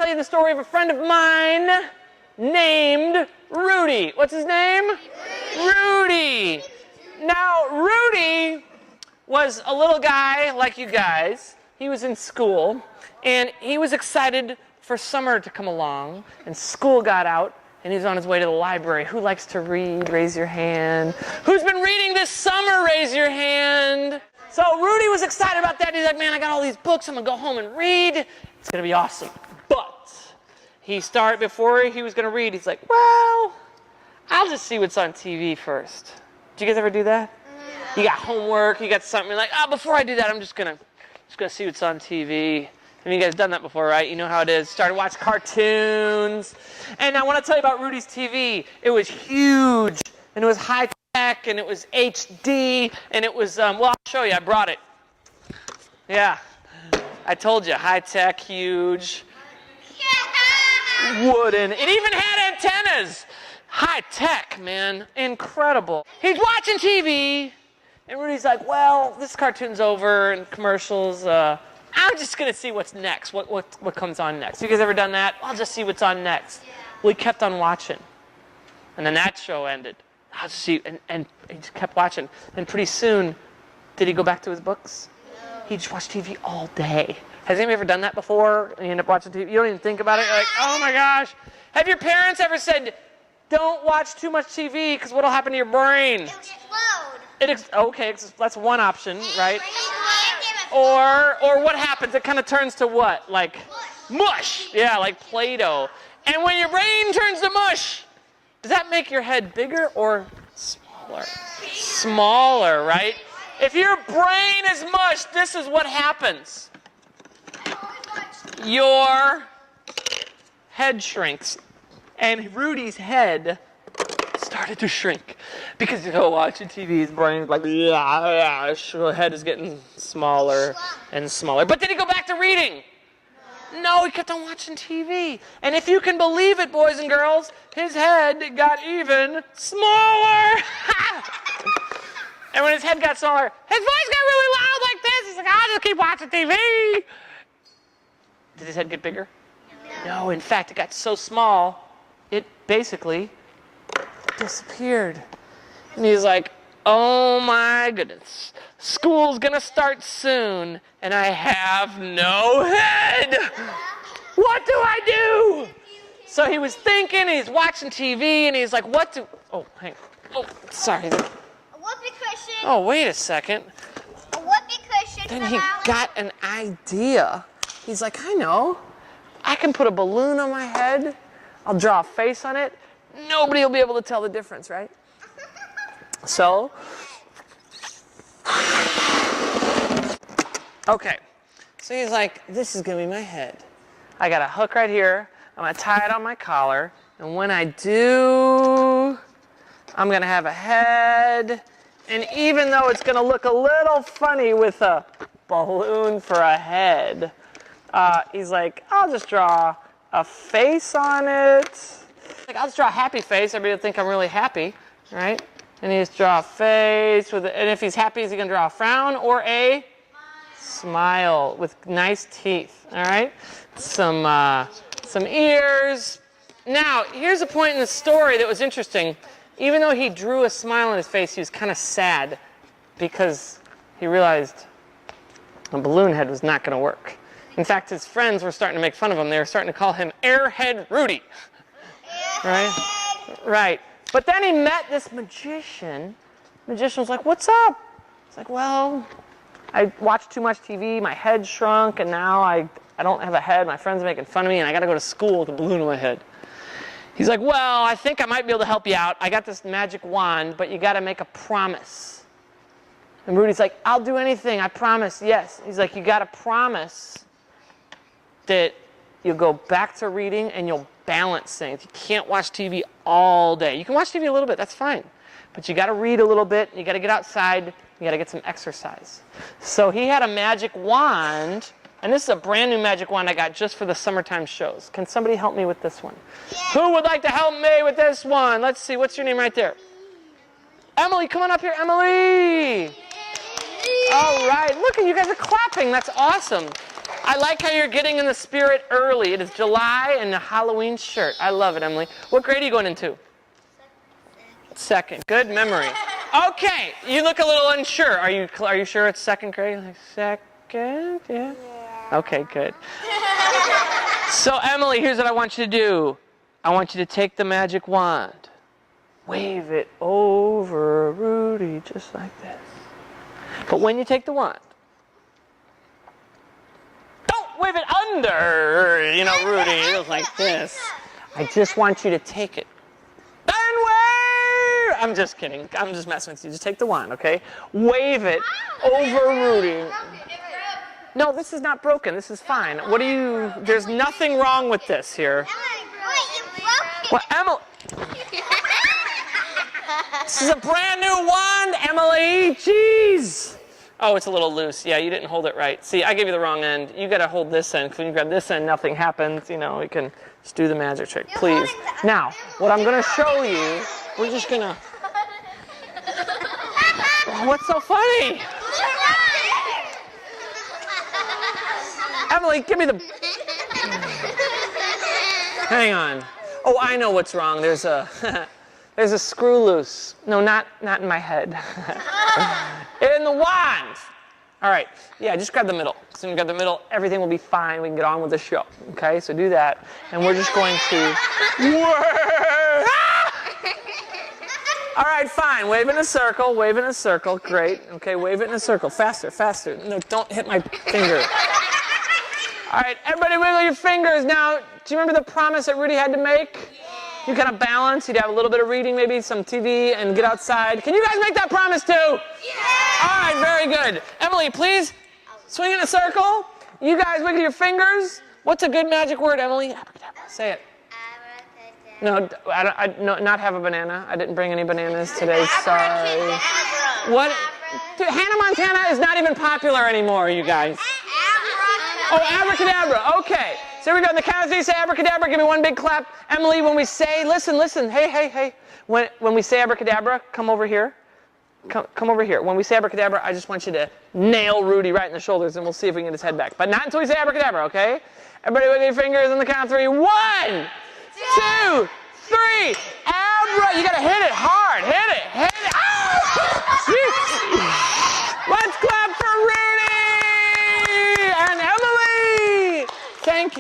you the story of a friend of mine named Rudy. What's his name? Rudy. Now, Rudy was a little guy like you guys. He was in school, and he was excited for summer to come along, and school got out, and he's on his way to the library. Who likes to read? Raise your hand. Who's been reading this summer? Raise your hand. So Rudy was excited about that. He's like, man, I got all these books. I'm going to go home and read. It's going to be awesome. But before he was going to read, he's like, well, I'll just see what's on TV first. Do you guys ever do that? You got homework, you got something, you're like, before I do that, I'm just gonna see what's on TV. And you guys done that before, right? You know how it is. Started watching cartoons. And I want to tell you about Rudy's TV. It was huge, and it was high tech, and it was HD, and it was, well, I'll show you. I brought it. Yeah. I told you, high tech, huge, wooden. It even had antennas. High tech, man. Incredible. He's watching TV, and Rudy's like, well, this cartoon's over, and commercials, I'm just going to see what's next, what comes on next. You guys ever done that? I'll just see what's on next. Yeah. Well, he kept on watching. And then that show ended. I'll just see, and he just kept watching. And pretty soon, did he go back to his books? No. He just watched TV all day. Has anybody ever done that before? And you end up watching TV? You don't even think about it? You're like, oh my gosh. Have your parents ever said, don't watch too much TV, because what'll happen to your brain? It'll explode. Okay, that's one option, right? Or what happens? It kind of turns to what? Like mush. Yeah, like Play-Doh. And when your brain turns to mush, does that make your head bigger or smaller? Smaller, right? If your brain is mush, this is what happens. Your head shrinks. And Rudy's head started to shrink because watching TV, his brain's like, his head is getting smaller and smaller. But did he go back to reading? No, he kept on watching TV. And if you can believe it, boys and girls, his head got even smaller. And when his head got smaller, his voice got really loud like this. He's like, I'll just keep watching TV. Did his head get bigger? No, in fact, it got so small, it basically disappeared. And he's like, oh my goodness, school's gonna start soon, and I have no head. What do I do? So he was thinking, he's watching TV, and he's like, hang on. Oh, sorry. A whoopee cushion. Oh, wait a second. A whoopee cushion. Then he got an idea. He's like, I know. I can put a balloon on my head. I'll draw a face on it. Nobody will be able to tell the difference, right? So, okay. So he's like, this is going to be my head. I got a hook right here. I'm going to tie it on my collar. And when I do, I'm going to have a head. And even though it's going to look a little funny with a balloon for a head, he's like, I'll just draw a face on it. Like, I'll just draw a happy face. Everybody will think I'm really happy, right? And he just draw a face with and if he's happy, is he gonna draw a frown or a smile with nice teeth? All right, some ears. Now, here's a point in the story that was interesting. Even though he drew a smile on his face, he was kind of sad because he realized a balloon head was not going to work. In fact, his friends were starting to make fun of him. They were starting to call him Airhead Rudy. Right? Right. But then he met this magician. The magician was like, what's up? He's like, well, I watched too much TV, my head shrunk, and now I don't have a head. My friends are making fun of me, and I got to go to school with a balloon on my head. He's like, well, I think I might be able to help you out. I got this magic wand, but you got to make a promise. And Rudy's like, I'll do anything, I promise, yes. He's like, you got to promise that you'll go back to reading and you'll balance things. You can't watch TV all day. You can watch TV a little bit, that's fine. But you got to read a little bit, you got to get outside, you got to get some exercise. So he had a magic wand, and this is a brand new magic wand I got just for the summertime shows. Can somebody help me with this one? Yeah. Who would like to help me with this one? Let's see, what's your name right there? Emily, come on up here, Emily. All right, look at you guys are clapping, that's awesome. I like how you're getting in the spirit early. It is July and a Halloween shirt. I love it, Emily. What grade are you going into? Second. Good memory. Okay, you look a little unsure. Are you sure it's second grade? Like second? Yeah. Okay, good. So Emily, here's what I want you to do. I want you to take the magic wand. Wave it over Rudy just like this. But when you take the wand, don't wave it under, Rudy. It was like this. I just want you to take it. And wave! I'm just kidding. I'm just messing with you. Just take the wand, okay? Wave it over Rudy. No, this is not broken. This is fine. There's nothing wrong with this here. Well, Emily. This is a brand new wand, Emily. Jeez. Oh, it's a little loose. Yeah, you didn't hold it right. See, I gave you the wrong end. You got to hold this end, because when you grab this end, nothing happens. We can just do the magic trick, please. Now, what I'm going to show you, we're just going to... What's so funny? Emily, give me the... Hang on. Oh, I know what's wrong. There's a screw loose. No, not in my head. In the wand. All right. Yeah, just grab the middle. So when you grab the middle, everything will be fine. We can get on with the show. Okay, so do that. And we're just going to... All right, fine. Wave in a circle. Wave in a circle. Great. Okay, wave it in a circle. Faster, faster. No, don't hit my finger. All right, everybody wiggle your fingers. Now, do you remember the promise that Rudy had to make? You kind of balance. You'd have a little bit of reading, maybe some TV, and get outside. Can you guys make that promise too? Yeah! All right, very good. Emily, please swing in a circle. You guys wiggle your fingers. What's a good magic word, Emily? Abra-Kid-Abra. Say it. No, no, not have a banana. I didn't bring any bananas today. Sorry. What? Dude, Hannah Montana is not even popular anymore, you guys. Oh, Abra-Kid-Abra. Okay. So here we go. On the count of three, say Abra-Kid-Abra. Give me one big clap. Emily, when we say, listen. Hey. When we say Abra-Kid-Abra, come over here. Come over here. When we say Abra-Kid-Abra, I just want you to nail Rudy right in the shoulders, and we'll see if we can get his head back. But not until we say Abra-Kid-Abra, okay? Everybody wiggle your fingers on the count of three. 1, 2, 3. Abra. You got to hit it hard. Hit it. Oh! Jeez.